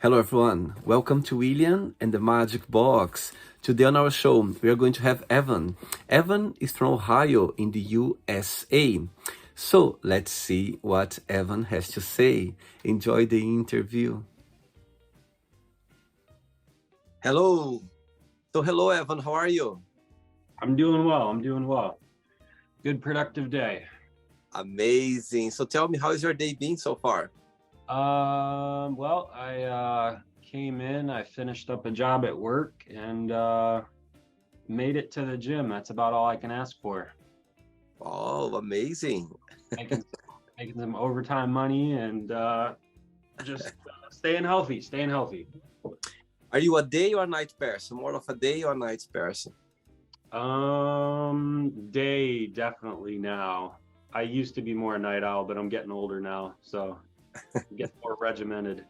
Hello, everyone. Welcome to William and the Magic Box. Today on our show, we are going to have Evan. Evan is from Ohio in the USA. So let's see what Evan has to say. Enjoy the interview. Hello. Hello, Evan. How are you? I'm doing well. I'm doing well. Good productive day. Amazing. So tell me, how is your day been so far? Well, I came in, I finished up a job at work and made it to the gym. That's about all I can ask for. Oh, amazing. Making making some overtime money and just staying healthy. Are you a day or night person? More of a day or night person? Day definitely now. I used to be more a night owl, but I'm getting older now, so get more regimented.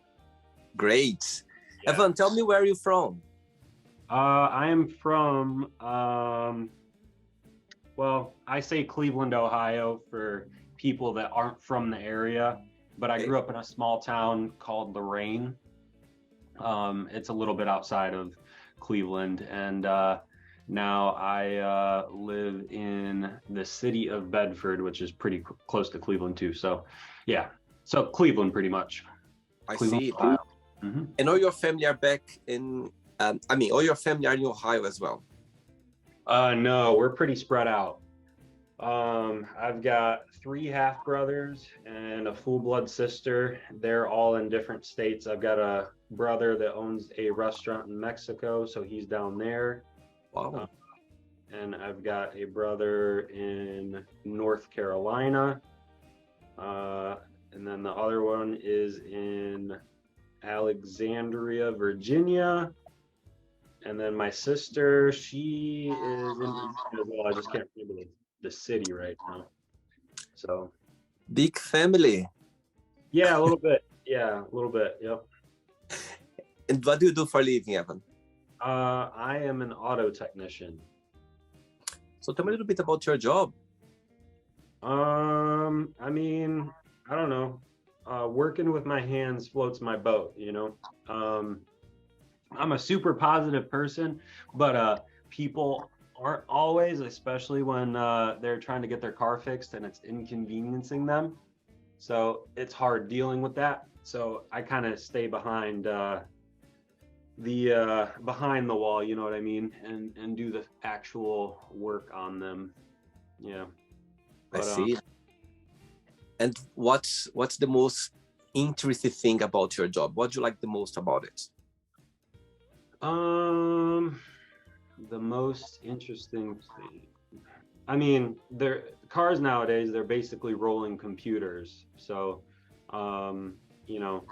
Great. Yeah. Evan, tell me where you're from. I am from, well, I say Cleveland, Ohio for people that aren't from the area, but I grew up in a small town called Lorain. It's a little bit outside of Cleveland, and now I live in the city of Bedford, which is pretty close to Cleveland too. So, yeah, so Cleveland pretty much. I Cleveland, see. Ohio. Mm-hmm. And all your family are back in, all your family are in Ohio as well. No, we're pretty spread out. I've got 3 half brothers and a full blood sister. They're all in different states. I've got a brother that owns a restaurant in Mexico, so he's down there. Wow. And I've got a brother in North Carolina. And then the other one is in Alexandria, Virginia. And then my sister, she is in Virginia as well. I just can't remember the city right now. So Big family. yeah, a little bit. Yeah, a little bit. Yep. And what do you do for a living, Evan? I am an auto technician. So tell me a little bit about your job. I mean, I don't know. Working with my hands floats my boat, you know. I'm a super positive person, but people aren't always, especially when they're trying to get their car fixed and it's inconveniencing them. So it's hard dealing with that. So I kind of stay behind behind the wall, you know what I mean, and do the actual work on them. Yeah. I see. And what's the most interesting thing about your job? What do you like the most about it? The most interesting thing. I mean, cars nowadays, they're basically rolling computers. So, you know,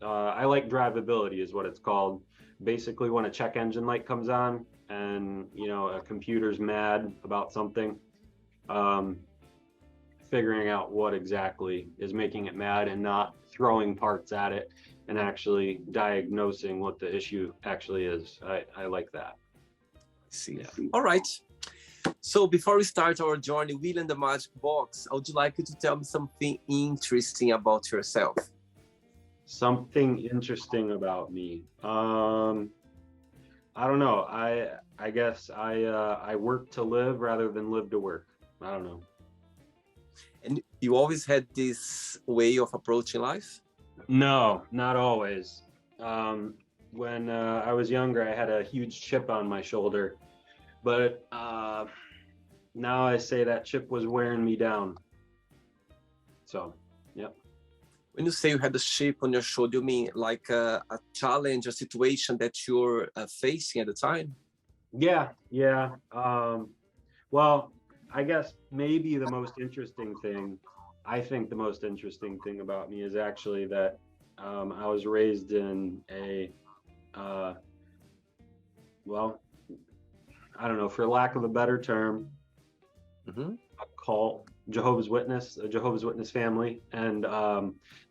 I like drivability is what it's called. Basically, when a check engine light comes on and, you know, a computer's mad about something, figuring out what exactly is making it mad and not throwing parts at it and actually diagnosing what the issue actually is. I like that. I see. Yeah. All right. So before we start our journey, Will and the Magic Box, I would like you to tell me something interesting about yourself. Something interesting about me. I don't know. I guess I work to live rather than live to work. I don't know. And you always had this way of approaching life? No, not always. When I was younger, I had a huge chip on my shoulder, but now I say that chip was wearing me down. So, yep. When you say you had a chip on your shoulder, you mean like a challenge, a situation that you're facing at the time? Yeah. Well, I guess maybe the most interesting thing, I think the most interesting thing about me is actually that I was raised in well, I don't know, for lack of a better term, a cult, a Jehovah's Witness family, and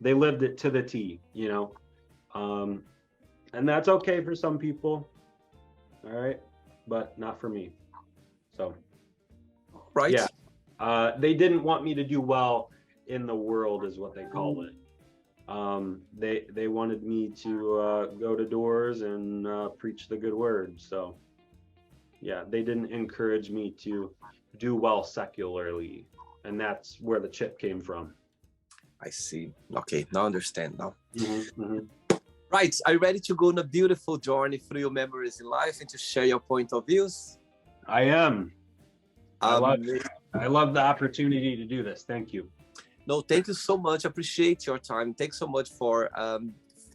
they lived it to the T, you know, and that's okay for some people, all right, but not for me. So, right. Yeah, they didn't want me to do well in the world, is what they call it. They wanted me to go to doors and preach the good word. So yeah, they didn't encourage me to do well secularly, and that's where the chip came from. I see. Okay, now I understand now. Mm-hmm. Right, are you ready to go on a beautiful journey through your memories in life and to share your point of views? I am. I love Um, I love the opportunity to do this. Thank you. no, thank you so much. Appreciate your time. Thanks so much for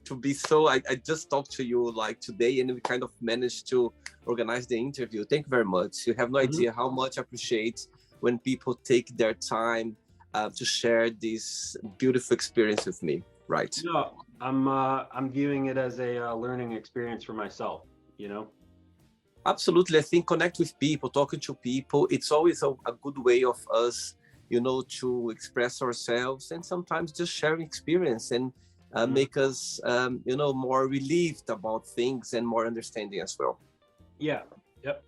to be so. I just talked to you like today, and we kind of managed to organize the interview. Thank you very much. You have no idea how much I appreciate when people take their time to share this beautiful experience with me. Right. No, I'm viewing it as a learning experience for myself, you know. Absolutely. I think connect with people, talking to people, it's always a good way of us, to express ourselves and sometimes just sharing experience and make us, more relieved about things and more understanding as well. Yeah. Yep.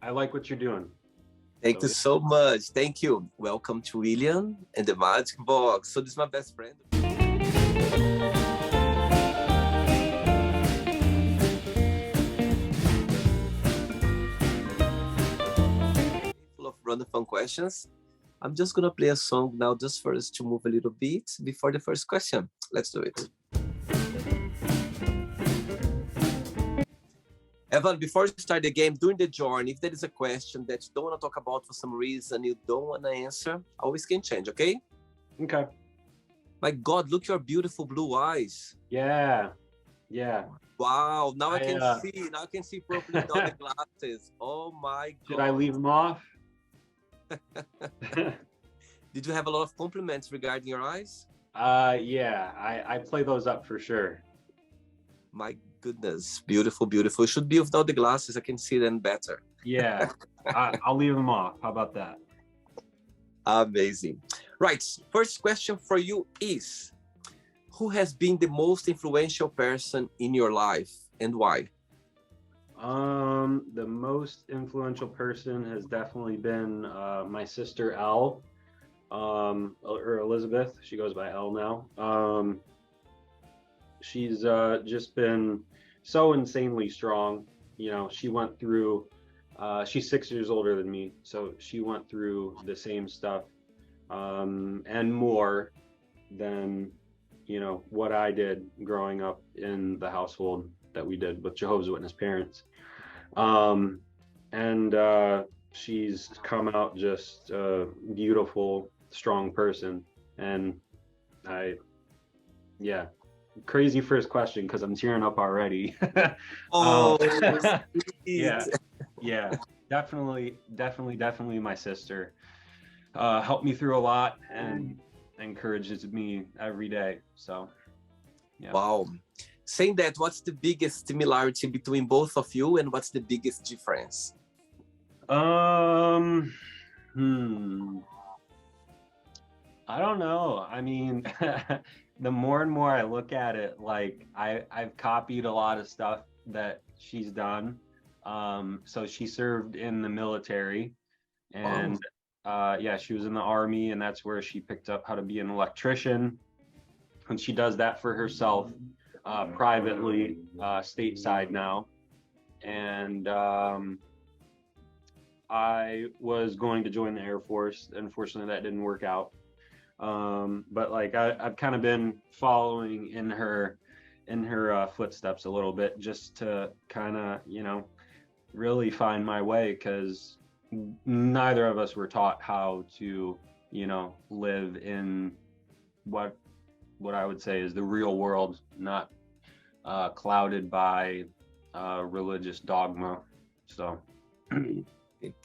I like what you're doing. Thank you so much. Thank you. Welcome to William and the Magic Box. So this is my best friend. Full of random fun questions. I'm just gonna play a song now just for us to move a little bit before the first question. Let's do it. Evan, before you start the game, during the journey, if there is a question that you don't want to talk about for some reason, you don't want to answer, always can change, okay? Okay. My God, look your beautiful blue eyes. Yeah. Yeah. Wow, now I can see. Now I can see properly without the glasses. Oh my God. Should I leave them off? Did you have a lot of compliments regarding your eyes? Yeah, I play those up for sure. My goodness, beautiful, beautiful. It should be without the glasses. I can see them better. Yeah, I'll leave them off. How about that? Amazing. Right, first question for you is, who has been the most influential person in your life and why? The most influential person has definitely been my sister Elle, or Elizabeth. She goes by Elle now. She's just been so insanely strong. You know, she went through. She's 6 years older than me, so she went through the same stuff and more than what I did growing up in the household that we did with Jehovah's Witness parents. And she's come out just a beautiful, strong person. And yeah, crazy first question because I'm tearing up already. Oh, yeah, yeah, definitely my sister helped me through a lot and encourages me every day. So, yeah. Wow. Saying that, what's the biggest similarity between both of you and what's the biggest difference? I don't know. I mean, the more and more I look at it, like I've copied a lot of stuff that she's done. So she served in the military and yeah, she was in the army, and that's where she picked up how to be an electrician. And she does that for herself privately, stateside now. And I was going to join the Air Force. Unfortunately, that didn't work out. But like I've kind of been following in her footsteps a little bit, just to kind of really find my way, because neither of us were taught how to live in what I would say is the real world, not clouded by religious dogma. So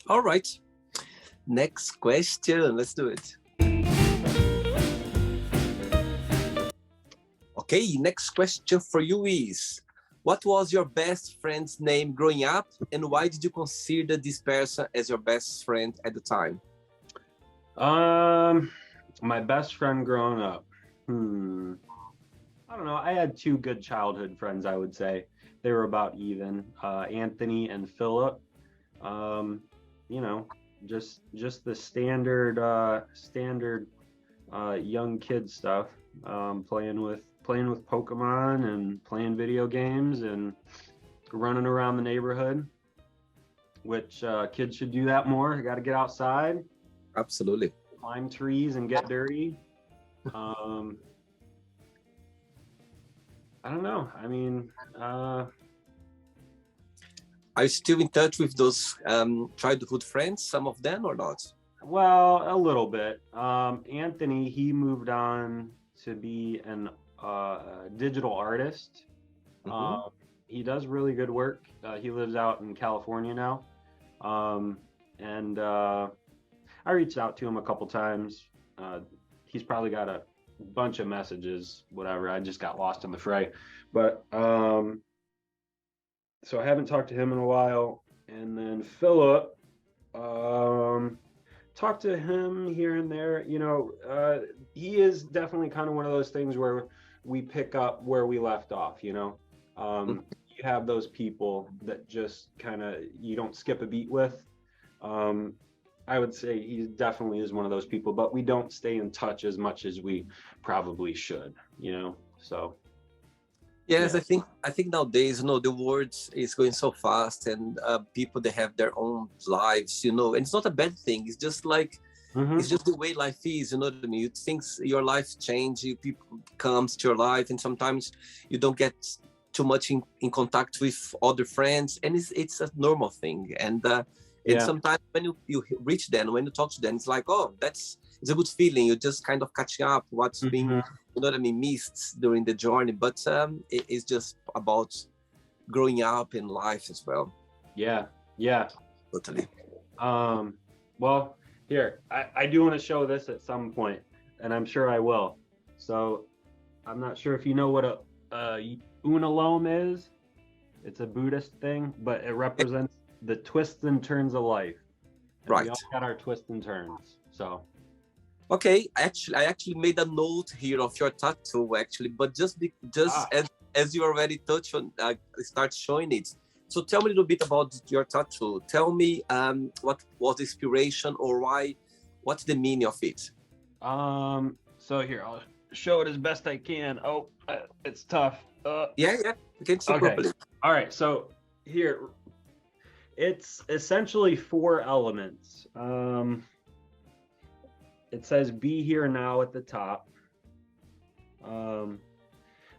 all right, next question, let's do it. Okay, next question for you is, what was your best friend's name growing up, and why did you consider this person as your best friend at the time? My best friend growing up. I don't know. I had two good childhood friends, I would say. They were about even, Anthony and Philip. Just the standard young kid stuff. playing with Pokemon and playing video games and running around the neighborhood, which kids should do that more. You got to get outside, Absolutely. climb trees, and get dirty. Um, I don't know. I mean, Are you still in touch with those childhood friends, some of them or not? well, a little bit. Anthony, he moved on to be an digital artist. Mhm. He does really good work. He lives out in California now. And I reached out to him a couple times. He's probably got a bunch of messages, whatever. I just got lost in the fray. But so I haven't talked to him in a while. And then Philip, talked to him here and there. He is definitely kind of one of those things where we pick up where we left off, you know. You have those people that just kind of you don't skip a beat with. I would say he definitely is one of those people, but we don't stay in touch as much as we probably should, you know. So Yes, yeah. I think nowadays, the world is going so fast, and people they have their own lives, and it's not a bad thing. It's just like it's Mm-hmm. just the way life is, you know what I mean? You think your life change, people comes to your life, and sometimes you don't get too much in contact with other friends, and it's a normal thing. And Yeah. sometimes when you reach them, when you talk to them, it's like, oh, it's a good feeling. You're just kind of catching up what's been, Mm-hmm. you know what I mean, missed during the journey. But it's just about growing up in life as well. Yeah. Yeah. Totally. Well, here, I do want to show this at some point, and I'm sure I will. So I'm not sure if you know what a unalome is. It's a Buddhist thing, but it represents the twists and turns of life. And we Right. all got our twists and turns. So Okay, I actually made a note here of your tattoo actually, but just as you already touched on, start showing it. So tell me a little bit about your tattoo. Tell me what was the inspiration or why, what's the meaning of it? so here, I'll show it as best I can. Oh, it's tough. Yeah, you can see Okay. properly. All right. So here, it's essentially 4 elements. It says be here now at the top.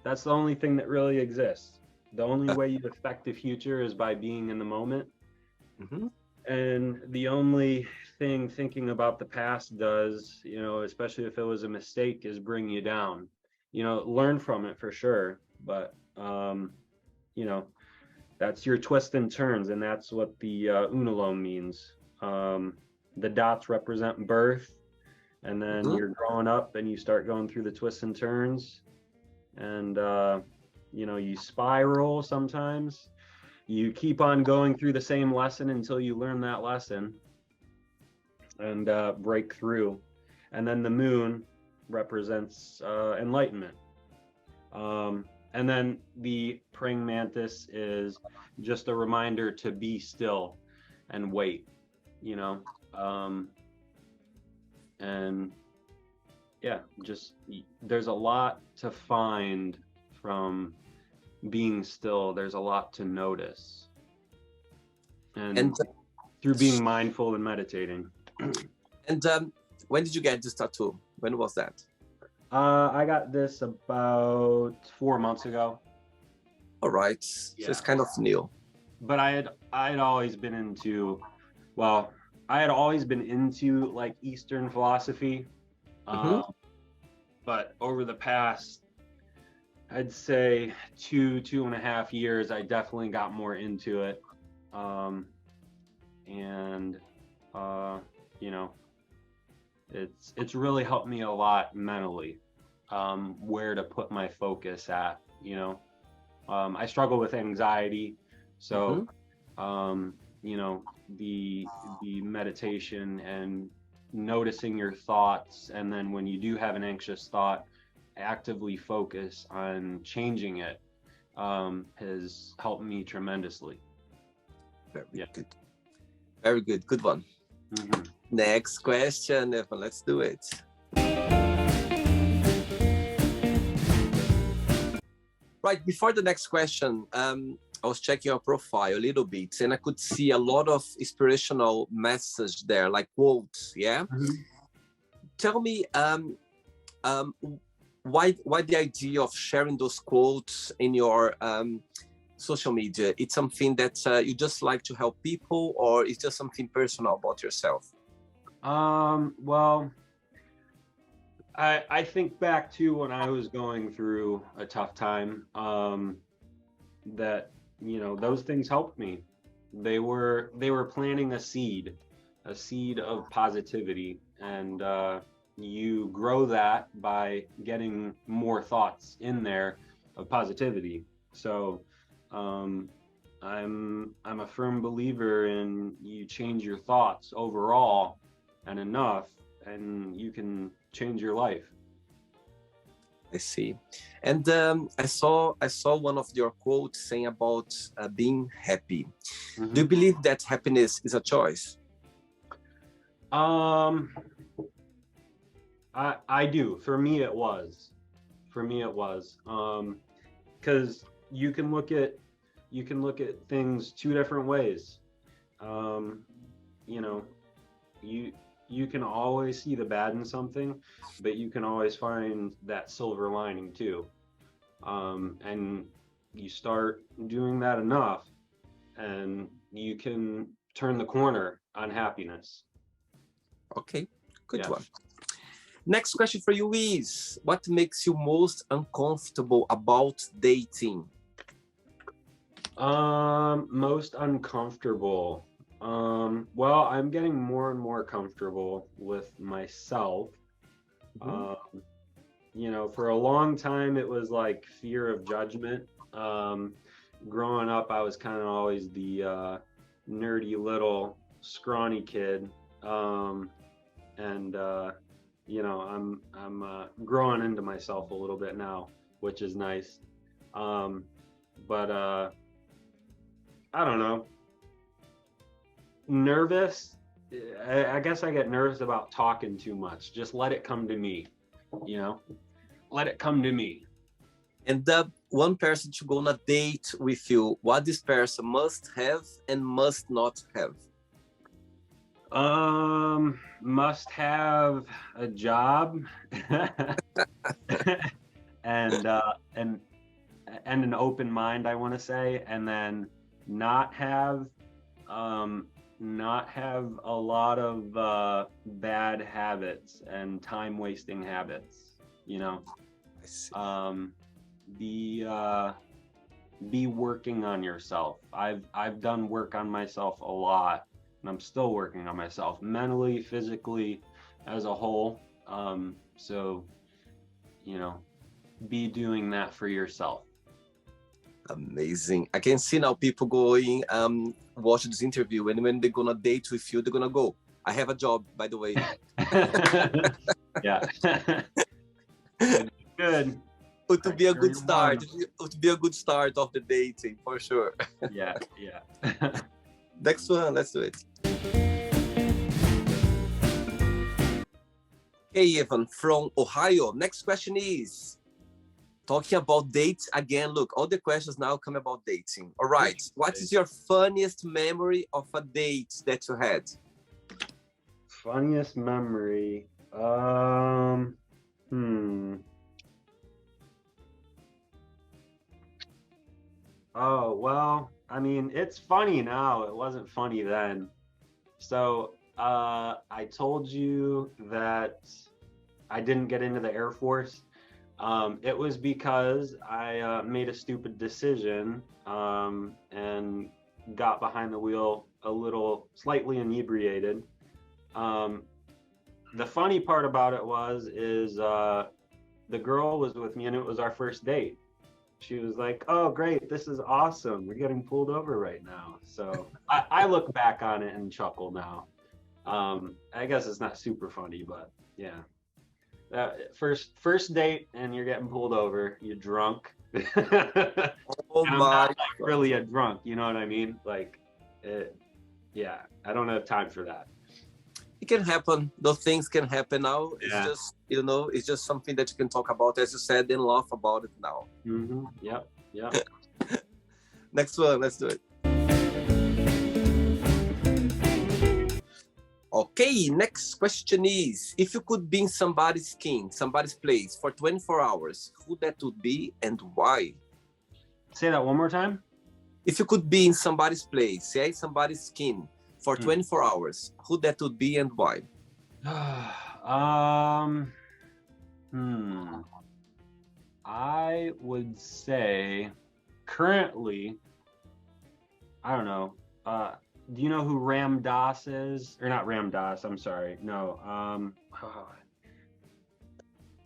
That's the only thing that really exists. The only way you affect the future is by being in the moment. Mhm. And the only thing thinking about the past does, especially if it was a mistake, is bring you down. Learn from it for sure, but that's your twists and turns, and that's what the unalome means. The dots represent birth, and then Mhm. you're growing up and you start going through the twists and turns, and you spiral sometimes. You keep on going through the same lesson until you learn that lesson and break through. And then the moon represents enlightenment. And then the praying mantis is just a reminder to be still and wait, you know. And yeah, just there's a lot to find from being still. There's a lot to notice. And And through being mindful and meditating. and when did you get this tattoo? When was that? I got this about 4 months ago. All right, so Yeah. it's kind of new. But I had always been into, well, I had always been into like Eastern philosophy. Mhm. But over the past, I'd say 2.5 years, I definitely got more into it. And you know, it's really helped me a lot mentally, where to put my focus at, I struggle with anxiety, so the meditation and noticing your thoughts, and then when you do have an anxious thought, actively focus on changing it, has helped me tremendously. Very Yeah. good. Very good. Good one. Mm-hmm. Next question, Evan. Let's do it. Right, before the next question, I was checking your profile a little bit, and I could see a lot of inspirational message there, like quotes. Yeah. Mhm. Tell me, um, why the idea of sharing those quotes in your social media? It's something that you just like to help people, or it's just something personal about yourself? Well, I think back to when I was going through a tough time, that, those things helped me. They were planting a seed of positivity, and you grow that by getting more thoughts in there of positivity. So, um, I'm a firm believer in you change your thoughts overall and enough, and you can change your life. I see. And I saw one of your quotes saying about being happy. Do you Mhm. believe that happiness is a choice? Um, I do. For me, it was. For me, it was. Because you can look at things two different ways. Um, you know, you you can always see the bad in something, but you can always find that silver lining too. And you start doing that enough, and you can turn the corner on happiness. Okay, good Yeah. one. Next question for you is, what makes you most uncomfortable about dating? Most uncomfortable. Well, I'm getting more and more comfortable with myself. Mhm. Um, for a long time it was like fear of judgment. Growing up, I was kind of always the nerdy little scrawny kid. And I'm growing into myself a little bit now, which is nice. But I don't know, nervous. I guess I get nervous about talking too much. Just let it come to me, you know. Let it come to me. And the one person to go on a date with you, what this person must have and must not have. Must have a job, and uh, and and an open mind, I want to say, and then not have um, not have a lot of bad habits and time wasting habits. You know, I see. um, be be working on yourself. I've done work on myself a lot, and I'm still working on myself mentally, physically, as a whole. So you know, be doing that for yourself. Amazing. I can see now people going watch this interview, and when they're gonna date with you, they're gonna go. I have a job, by the way. Yeah. Good. Good. It would be a Sure good you start. want. It would be a good start of the dating for sure. Yeah, yeah. Next one, let's do it. Hey, Evan from Ohio. Next question is talking about dates again. Look, all the questions now come about dating. All right. What is your funniest memory of a date that you had? Funniest memory. Hmm. Oh, well, I mean, it's funny now. It wasn't funny then. So, I told you that I didn't get into the Air Force. It was because I made a stupid decision, and got behind the wheel a little slightly inebriated. Um, the funny part about it is the girl was with me, and it was our first date. She was like, "Oh, great, this is awesome. We're getting pulled over right now." So I look back on it and chuckle now. I guess it's not super funny, but yeah. First date, and you're getting pulled over. You're drunk. And Oh I'm not my like God. really a drunk, you know what I mean? Like, yeah, I don't have time for that. it can happen. Those things can happen now. It's Yeah. just, it's just something that you can talk about, as you said, and laugh about it now. Yep. Yep. Next one, let's do it. Okay, next question is, if you could be in somebody's skin, somebody's place for 24 hours, who that would be and why? Say that one more time. If you could be in somebody's place, yeah, somebody's skin for 24 hours, who that would be and why? I would say currently, I don't know. Do you know who Ram Dass is? Or not Ram Dass, I'm sorry. No.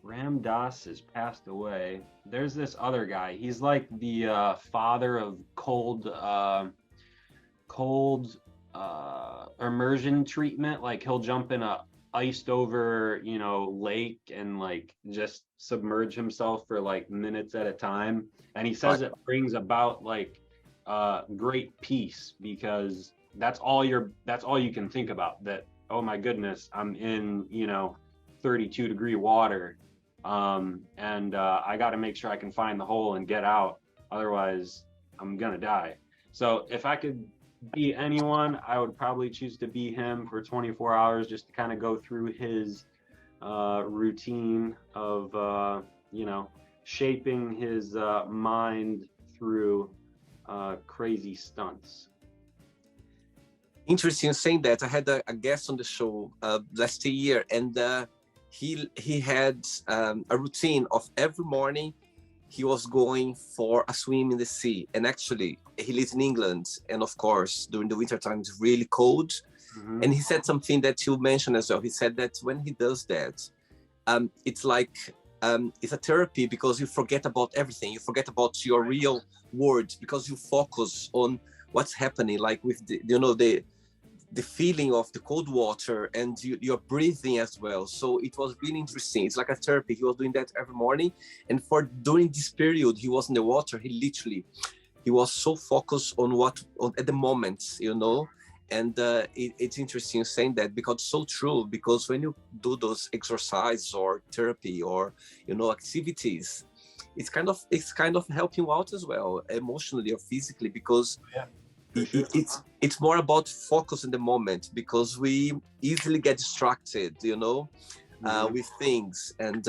Ram Dass has passed away. There's this other guy. He's like the father of cold immersion treatment. Like he'll jump in a iced over, lake and like just submerge himself for like minutes at a time. And he says it brings about like great peace, because that's all you can think about, that, oh my goodness, I'm in 32-degree water, and I got to make sure I can find the hole and get out, otherwise I'm gonna die. So if I could be anyone, I would probably choose to be him for 24 hours, just to kind of go through his routine of shaping his mind through crazy stunts. Interesting saying that. I had a guest on the show last year, and he had a routine of every morning he was going for a swim in the sea. And actually, he lives in England, and of course, during the winter time, it's really cold. Mm-hmm. And he said something that you mentioned as well. He said that when he does that, it's like it's a therapy, because you forget about everything. You forget about your real world, because you focus on what's happening, like with the feeling of the cold water, and you're breathing as well. So it was really interesting. It's like a therapy. He was doing that every morning, and during this period he was in the water, he was so focused on at the moment, and it's interesting saying that, because it's so true. Because when you do those exercises or therapy or activities, it's kind of helping you out as well, emotionally or physically, because sure. It's more about focus in the moment, because we easily get distracted, with things. And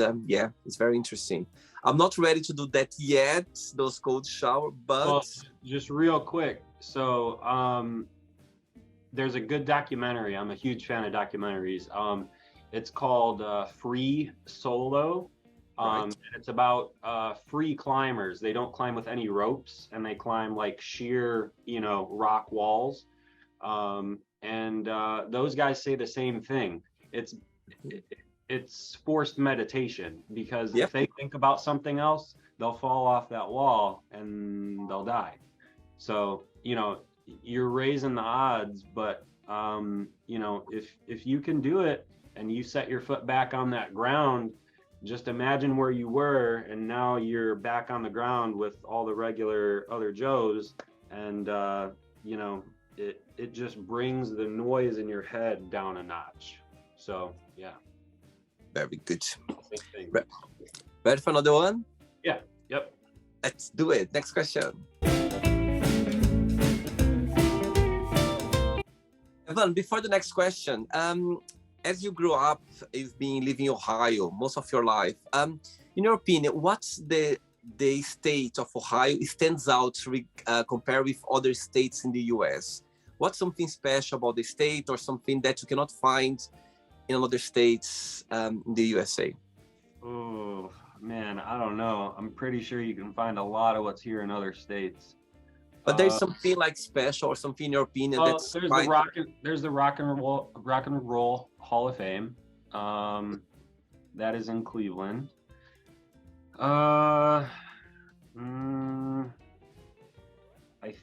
it's very interesting. I'm not ready to do that yet, those cold shower, but well, just real quick. So there's a good documentary. I'm a huge fan of documentaries. It's called Free Solo. Right. It's about free climbers. They don't climb with any ropes, and they climb like sheer, rock walls. And those guys say the same thing. It's forced meditation, because if they think about something else, they'll fall off that wall and they'll die. So, you're raising the odds, but if you can do it and you set your foot back on that ground, just imagine where you were, and now you're back on the ground with all the regular other Joes, and it just brings the noise in your head down a notch. So yeah. Very good. Ready for another one? Yeah. Yep. Let's do it. Next question. Evan, before the next question, as you grew up, you've been living in Ohio most of your life. In your opinion, what's the state of Ohio stands out compared with other states in the US? What's something special about the state, or something that you cannot find in other states in the USA? Oh man, I don't know. I'm pretty sure you can find a lot of what's here in other states. But there's something like special, or something in your opinion that's there's the Rock and Roll Hall of Fame. That is in Cleveland. I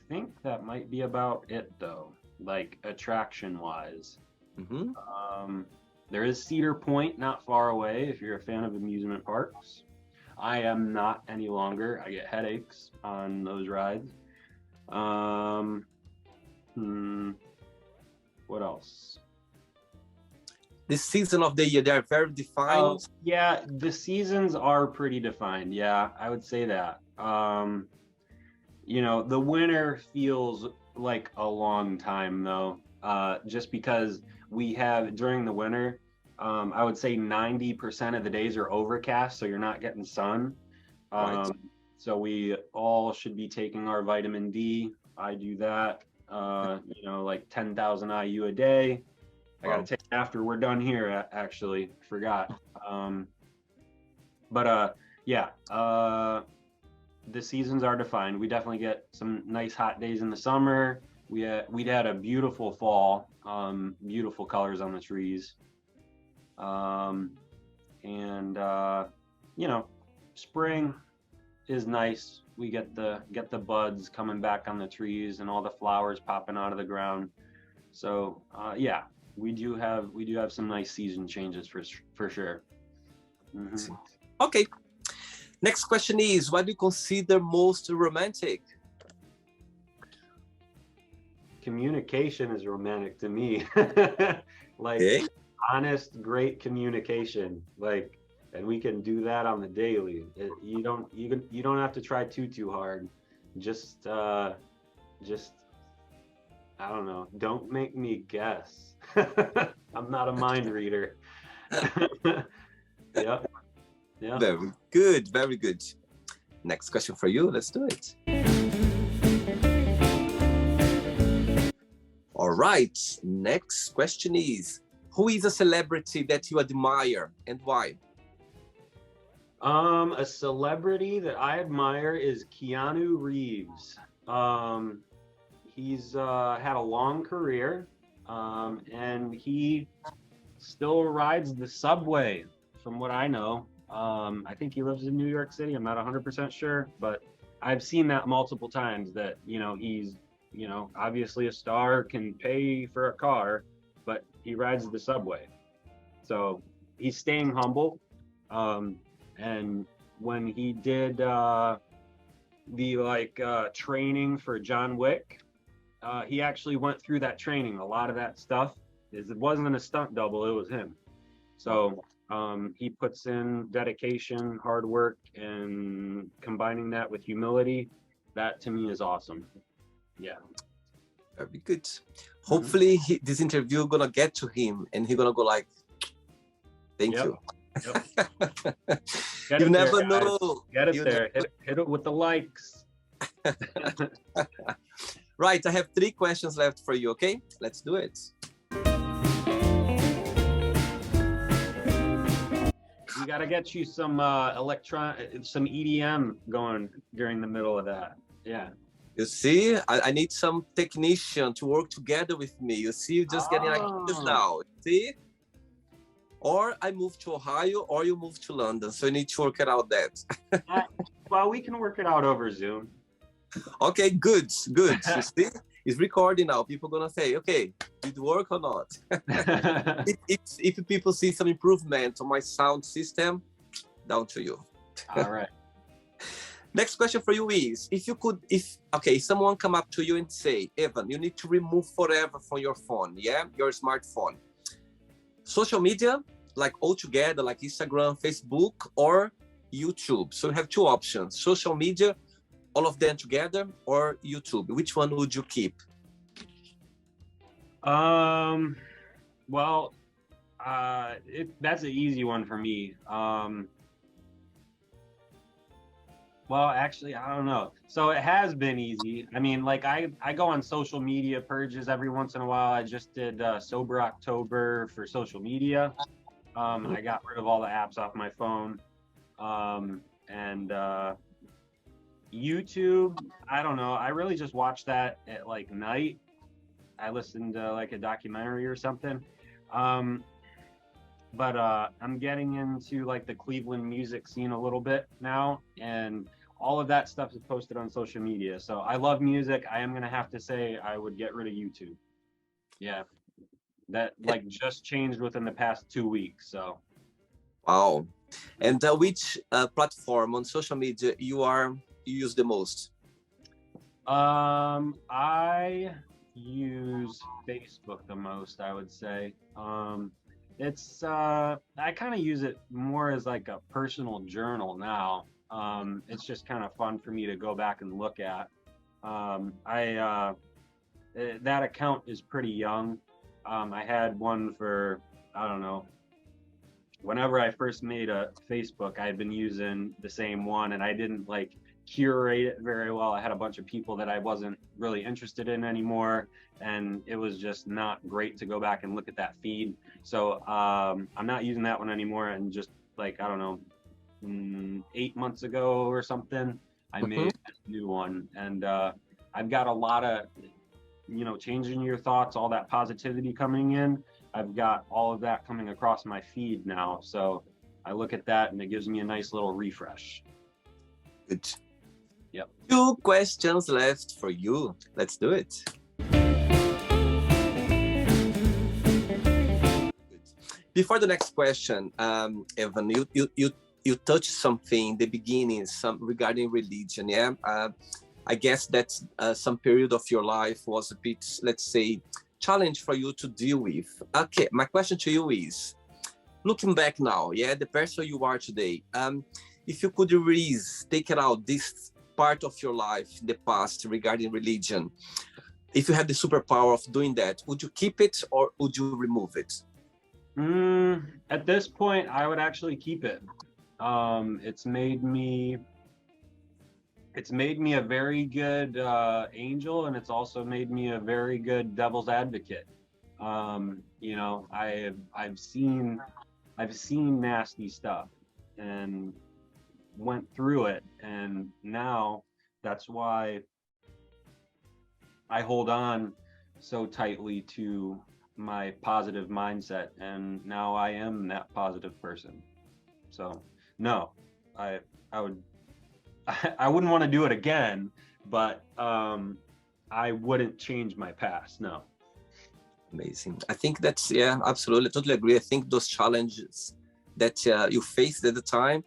think that might be about it, though, like attraction wise. Mm-hmm. There is Cedar Point not far away, if you're a fan of amusement parks. I am not any longer. I get headaches on those rides. What else? the season of the year, they are very Oh, defined? yeah, the seasons are pretty defined. Yeah, I would say that. The winter feels like a long time though, just because we have during the winter, I would say 90% of the days are overcast, so you're not getting sun. Right. Um, so we all should be taking our vitamin D. I do that, like 10,000 IU a day. I got to Wow. take after we're done here, actually. Forgot. Um, but yeah, the seasons are defined. We definitely get some nice hot days in the summer. We'd had a beautiful fall, beautiful colors on the trees, um, and spring is nice. We get the buds coming back on the trees and all the flowers popping out of the ground. So yeah, we do have some nice season changes for sure. Hmm. Okay. Next question is, what do you consider most romantic? Communication is romantic to me. Like Okay. honest, great communication. Like, and we can do that on the daily. You don't have to try too hard. Just just I don't know. Don't make me guess. I'm not a mind reader. Yep. Yep. Very good. Very good. Next question for you. Let's do it. All right. Next question is, who is a celebrity that you admire and why? A celebrity that I admire is Keanu Reeves. He's had a long career, and he still rides the subway, from what I know. I think he lives in New York City. I'm not 100% sure, but I've seen that multiple times that, he's, obviously a star, can pay for a car, but he rides the subway. So he's staying humble. And when he did the training for John Wick, he actually went through that training. A lot of that stuff it wasn't a stunt double, it was him. So he puts in dedication, hard work, and combining that with humility. That to me is awesome. Yeah. Very good. Mhm. Hopefully this interview gonna get to him and he's gonna go like, thank Yep. you. Yep. Get You it never there, guys. know. Get it You there. Hit it with the likes. Right, I have 3 questions left for you, okay? Let's do it. We got to get you some some EDM going during the middle of that. Yeah. You see, I need some technician to work together with me. You see, you're just getting like this now. See? Or I move to Ohio or you move to London. So you need to work it out that. Well, we can work it out over Zoom. Okay, good, good. You see? It's recording now. People are gonna say, okay, did it work or not? If people see some improvement on my sound system, down to you. All right. Next question for you is, if someone come up to you and say, Evan, you need to remove forever from your phone, your smartphone, social media, like all together, like Instagram, Facebook, or YouTube. So you have 2 options, social media, all of them together, or YouTube. Which one would you keep? Well, that's an easy one for me. Well, actually, I don't know. So it has been easy. I mean, like I go on social media purges every once in a while. I just did Sober October for social media. I got rid of all the apps off my phone. And YouTube, I don't know. I really just watch that at like night. I listened to like a documentary or something. But I'm getting into like the Cleveland music scene a little bit now, and all of that stuff is posted on social media. So I love music. I am gonna have to say I would get rid of YouTube. Yeah, that like just changed within the past 2 weeks. So Wow. And which platform on social media you use the most? I use Facebook the most, I would say. It's I kind of use it more as like a personal journal now. It's just kind of fun for me to go back and look at. I That account is pretty young. I had one for, I don't know, whenever I first made a Facebook, I had been using the same one and I didn't like curate it very well. I had a bunch of people that I wasn't really interested in anymore, and it was just not great to go back and look at that feed. So I'm not using that one anymore. And just like, I don't know, 8 months ago or something, I Mhm. made a new one, and I've got a lot of, changing your thoughts, all that positivity coming in. I've got all of that coming across my feed now. So I look at that and it gives me a nice little refresh. Good. Yep. 2 questions left for you. Let's do it. Before the next question, Evan, you touched something in the beginning, some regarding religion. Yeah, I guess that some period of your life was a bit, let's say, challenge for you to deal with. Okay, my question to you is, looking back now, yeah, the person you are today, if you could erase, take it out this part of your life in the past regarding religion, if you had the superpower of doing that, would you keep it or would you remove it? At this point, I would actually keep it. It's made me a very good angel, and it's also made me a very good devil's advocate. I've seen nasty stuff and went through it, and now that's why I hold on so tightly to my positive mindset, and now I am that positive person. So no, I I would I wouldn't want to do it again, but I wouldn't change my past. No. Amazing. I think that's, yeah, absolutely. Totally agree. I think those challenges that you faced at the time,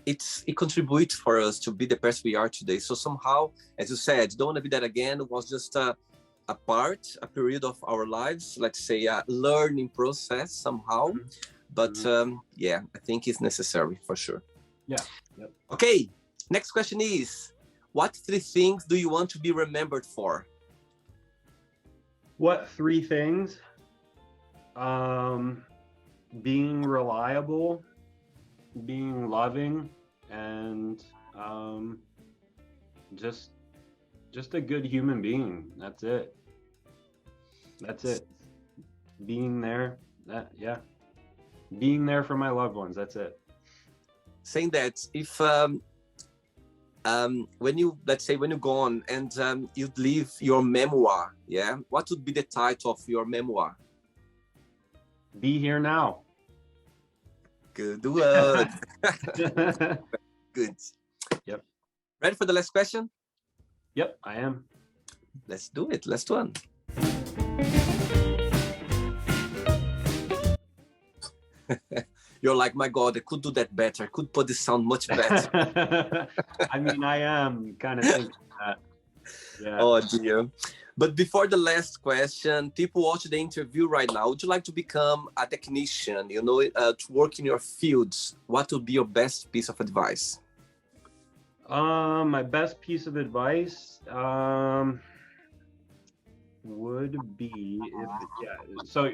it contributes for us to be the person we are today. So somehow, as you said, don't want to be that again. It was just a period of our lives, let's say a learning process somehow. But yeah, I think it's necessary for sure. Yeah. Yep. Okay, next question is, what 3 things do you want to be remembered for? What 3 things? Being reliable, being loving, and just a good human being. That's it. That's it. Being there. Yeah. Being there for my loved ones. That's it. Saying that if when you, let's say, when you go on and you'd leave your memoir, yeah, what would be the title of your memoir? Be here now. Good word. Good. Yep. Ready for the last question? Yep, I am. Let's do it. Last one. You're like, my God, I could do that better. I could put this sound much better. I mean, I am kind of thinking that. Yeah. Oh, dear. But before the last question, people watch the interview right now. Would you like to become a technician, to work in your fields? What would be your best piece of advice? My best piece of advice would be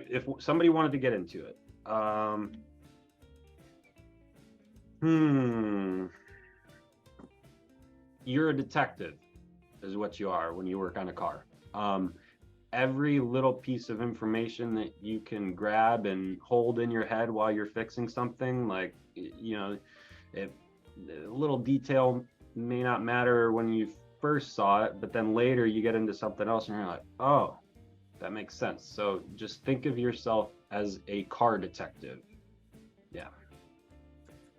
if somebody wanted to get into it. You're a detective, is what you are when you work on a car. Every little piece of information that you can grab and hold in your head while you're fixing something, like, if a little detail may not matter when you first saw it, but then later you get into something else and you're like, oh, that makes sense. So just think of yourself as a car detective. Yeah.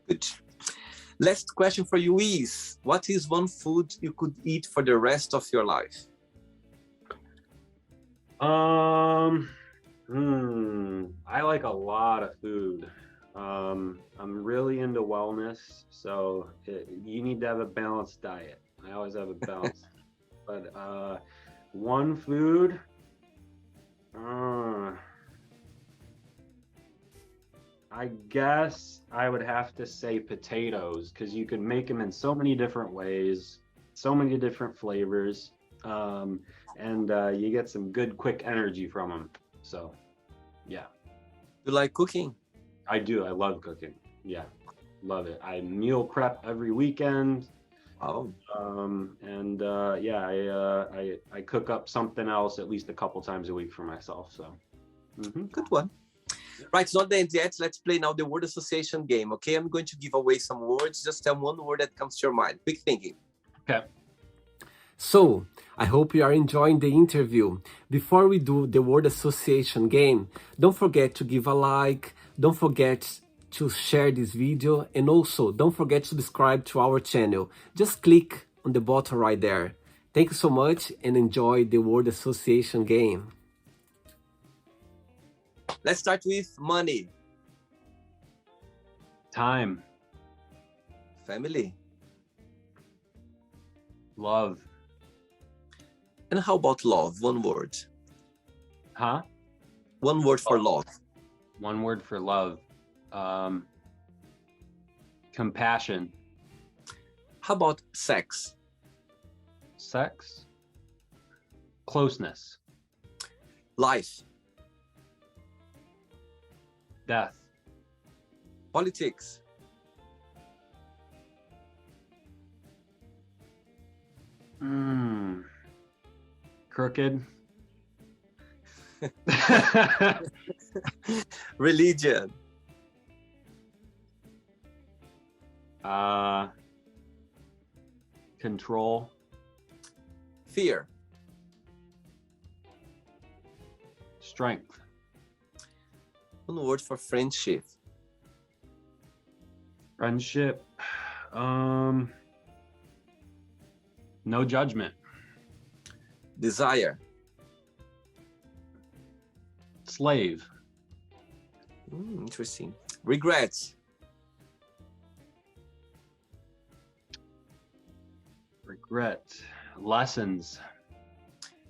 Good. Last question for you is, what is one food you could eat for the rest of your life? I like a lot of food. I'm really into wellness, so you need to have a balanced diet. I always have a balance. But one food, I guess I would have to say potatoes because you could make them in so many different ways, so many different flavors, um, and you get some good quick energy from them. So, yeah, You like cooking? I do. I love cooking. Yeah, love it. I meal prep every weekend, Oh, and yeah, I cook up something else at least a couple times a week for myself. So, mhm. good one. Right, it's not the end yet. Let's play now the word association game, okay? I'm going to give away some words. Just tell one word that comes to your mind. Quick thinking. Okay. So, I hope you are enjoying the interview. Before we do the word association game, don't forget to give a like, don't forget to share this video, and also don't forget to subscribe to our channel. Just click on the button right there. Thank you so much and enjoy the word association game. Let's start with money. Time, Family. love, And how about love? One word. huh? One word for love. One word for love. Um, Compassion. How about sex? Sex. Closeness. Life. Death. Politics. Crooked. Religion. Control. Fear. Strength. One word for friendship. Friendship. No judgment. Desire. Slave. Interesting. Regrets. Regret. Lessons.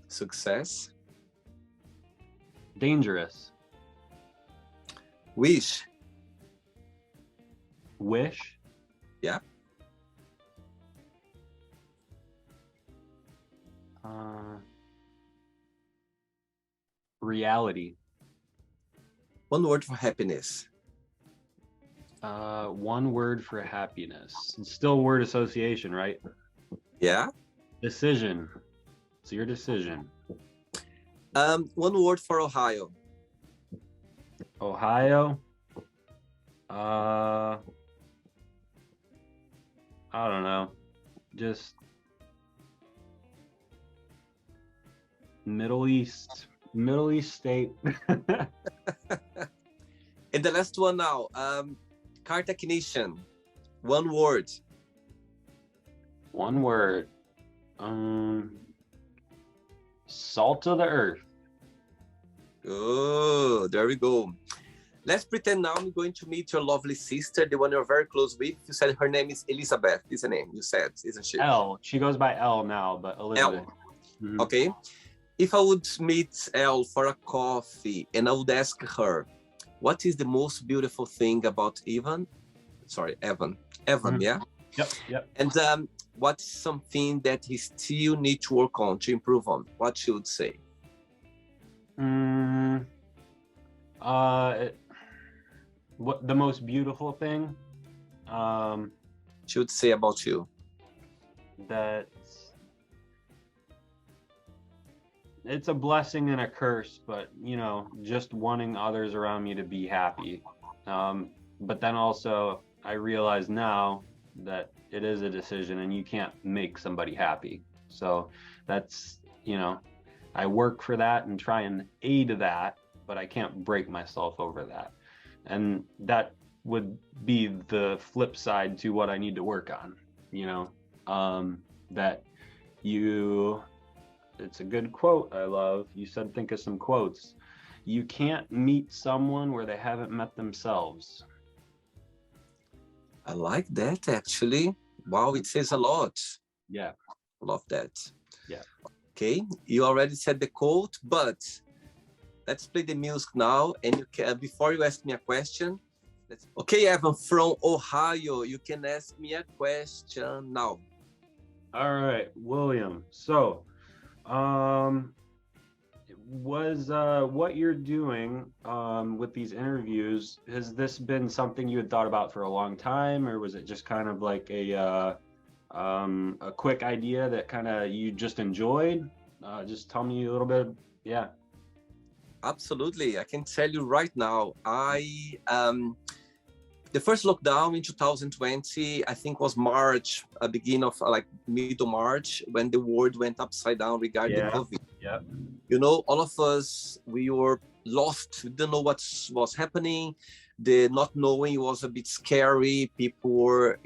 Success. Dangerous. Wish. Wish. Yeah. Reality. One word for happiness. One word for happiness. It's still word association, right? Yeah. Decision. It's your decision. One word for Ohio. Ohio. I don't know. Just Middle East state. And the last one now. Car technician. One word. One word. Salt of the earth. Oh, there we go. Let's pretend now I'm going to meet your lovely sister, the one you're very close with. You said her name is Elizabeth. Is the name you said, isn't she? L. She goes by L now, but Elizabeth. L. Mhm. Okay. If I would meet Elle for a coffee and I would ask her, what is the most beautiful thing about Evan? Sorry, Evan. Evan, yeah? Yep. And what's something that he still needs to work on, to improve on? What she would say? What the most beautiful thing? She would say about you. That it's a blessing and a curse, but just wanting others around me to be happy. But then also I realize now that it is a decision and you can't make somebody happy. So that's, I work for that and try and aid that, but I can't break myself over that. And that would be the flip side to what I need to work on, that it's a good quote I love. You said, think of some quotes. You can't meet someone where they haven't met themselves. I like that, actually. Wow, it says a lot. Yeah. Love that. Yeah. Okay, you already said the quote, but let's play the music now. And you can, before you ask me a question, Okay, Evan, from Ohio, you can ask me a question now. All right, William. So, um, was what you're doing with these interviews, has this been something you had thought about for a long time, or was it just kind of like a quick idea that kind of you just enjoyed? Just tell me a little bit. Yeah. Absolutely, I can tell you right now. The first lockdown in 2020, I think was March, beginning of like middle March, when the world went upside down regarding the Yeah. COVID. Yeah. You know, all of us, we were lost. We didn't know what was happening. The not knowing was a bit scary. People were,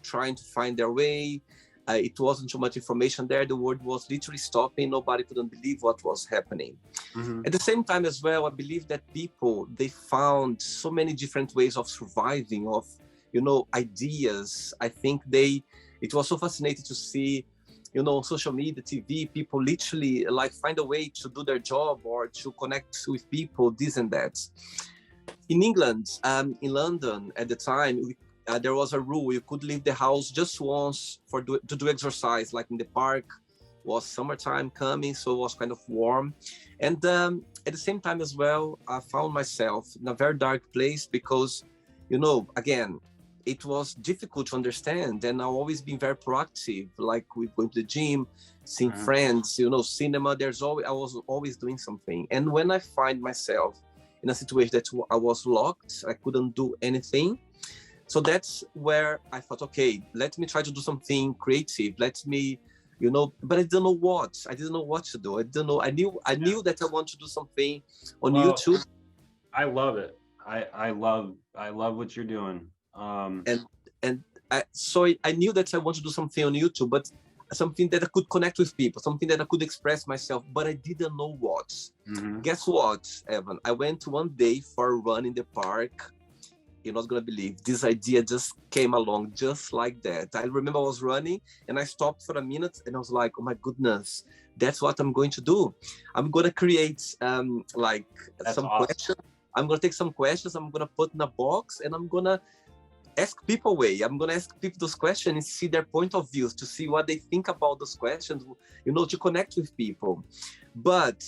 trying to find their way. It wasn't too much information there. The world was literally stopping. Nobody couldn't believe what was happening. Mm-hmm. At the same time as well, I believe that people, they found so many different ways of surviving, of, ideas. I think it was so fascinating to see, social media, TV, people literally like find a way to do their job or to connect with people, this and that. In England, in London at the time, there was a rule: you could leave the house just once to do exercise, like in the park. Was summertime coming, so it was kind of warm. And at the same time as well, I found myself in a very dark place because, again, it was difficult to understand. And I've always been very proactive, like we going to the gym, seeing friends, cinema. I was always doing something. And when I find myself in a situation that I was locked, I couldn't do anything. So that's where I thought, okay, let me try to do something creative. Let me, but I didn't know what. I didn't know what to do. I didn't know. I knew that I want to do something on YouTube. I love it. I love what you're doing. So I knew that I want to do something on YouTube, but something that I could connect with people, something that I could express myself, but I didn't know what. Mm-hmm. Guess what, Evan? I went one day for a run in the park. You're not gonna believe, this idea just came along just like that. I remember I was running and I stopped for a minute and I was like, oh my goodness, that's what I'm going to do. I'm gonna create some awesome questions. I'm gonna take some questions, I'm gonna put in a box, and I'm gonna ask people away. I'm gonna ask people those questions and see their point of views, to see what they think about those questions, to connect with people. But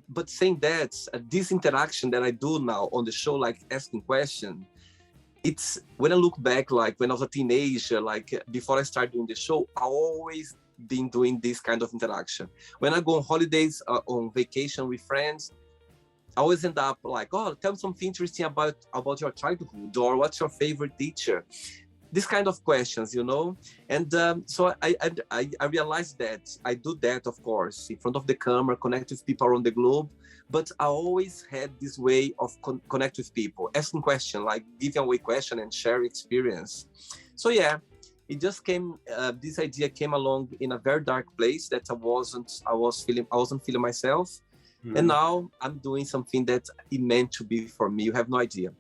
but saying that, this interaction that I do now on the show, like asking questions, it's when I look back, like when I was a teenager, like before I started doing the show, I always been doing this kind of interaction. When I go on holidays, on vacation with friends, I always end up like, oh, tell me something interesting about your childhood, or what's your favorite teacher? This kind of questions, and so I realized that I do that, of course, in front of the camera, connect with people around the globe, but I always had this way of connect with people, asking questions, like giving away question and share experience. So yeah, it just came. This idea came along in a very dark place that I wasn't feeling myself, and now I'm doing something that it meant to be for me. You have no idea.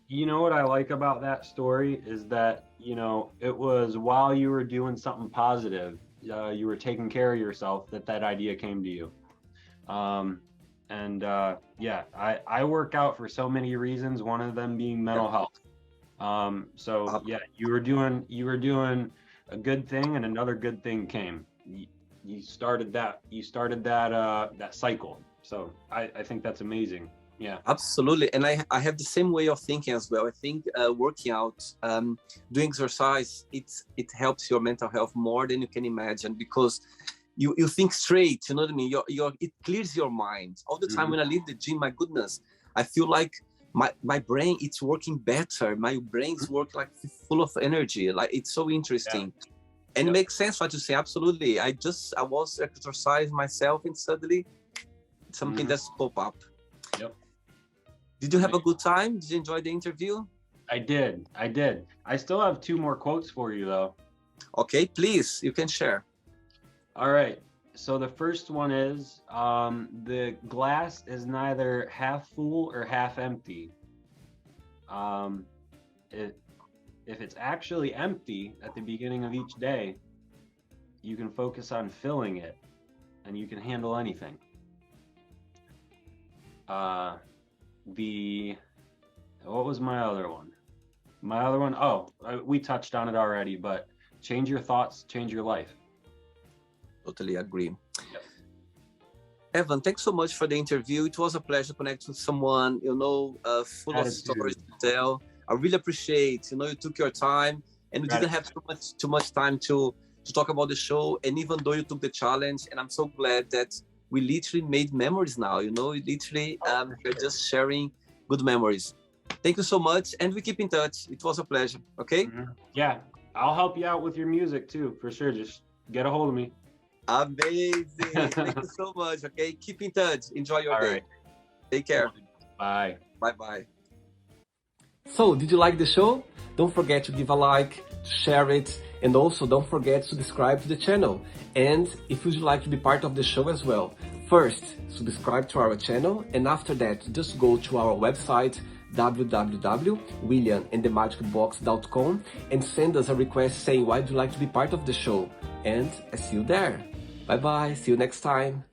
You know what I like about that story is that, it was while you were doing something positive, you were taking care of yourself, that idea came to you. Yeah, I work out for so many reasons, one of them being mental health. So yeah, you were doing a good thing, and another good thing came. You started that cycle. So I think that's amazing. Yeah, absolutely. And I have the same way of thinking as well. I think working out, doing exercise, it helps your mental health more than you can imagine, because you think straight, you know what I mean? It clears your mind. All the time when I leave the gym, my goodness, I feel like my brain, it's working better. My brain's work like full of energy. Like, it's so interesting. Yeah. And it makes sense what you say. Absolutely. I was exercising myself, and suddenly something just pop up. Yep. Did you have a good time? Did you enjoy the interview? I did. I still have 2 more quotes for you, though. Okay, please, you can share. All right. So the first one is, the glass is neither half full or half empty. If it's actually empty at the beginning of each day, you can focus on filling it, and you can handle anything. what was my other one? My other one, we touched on it already, but change your thoughts, change your life. Totally agree. Yep. Evan, thanks so much for the interview. It was a pleasure connecting with someone, full of stories to tell. I really appreciate, you took your time, and we didn't have too much time to talk about the show. And even though you took the challenge, and I'm so glad that we literally made memories now, we're just sharing good memories. Thank you so much, and we keep in touch. It was a pleasure. Okay. Mm-hmm. Yeah, I'll help you out with your music too, for sure. Just get a hold of me. Amazing. Thank you so much. Okay, keep in touch. Enjoy your day. Right. Take care. Bye. Bye. So, did you like the show? Don't forget to give a like, share it, and also don't forget to subscribe to the channel. And if you'd like to be part of the show as well, first subscribe to our channel, and after that just go to our website www.williamandthemagicbox.com and send us a request saying why would you like to be part of the show, and I see you there. Bye bye, see you next time.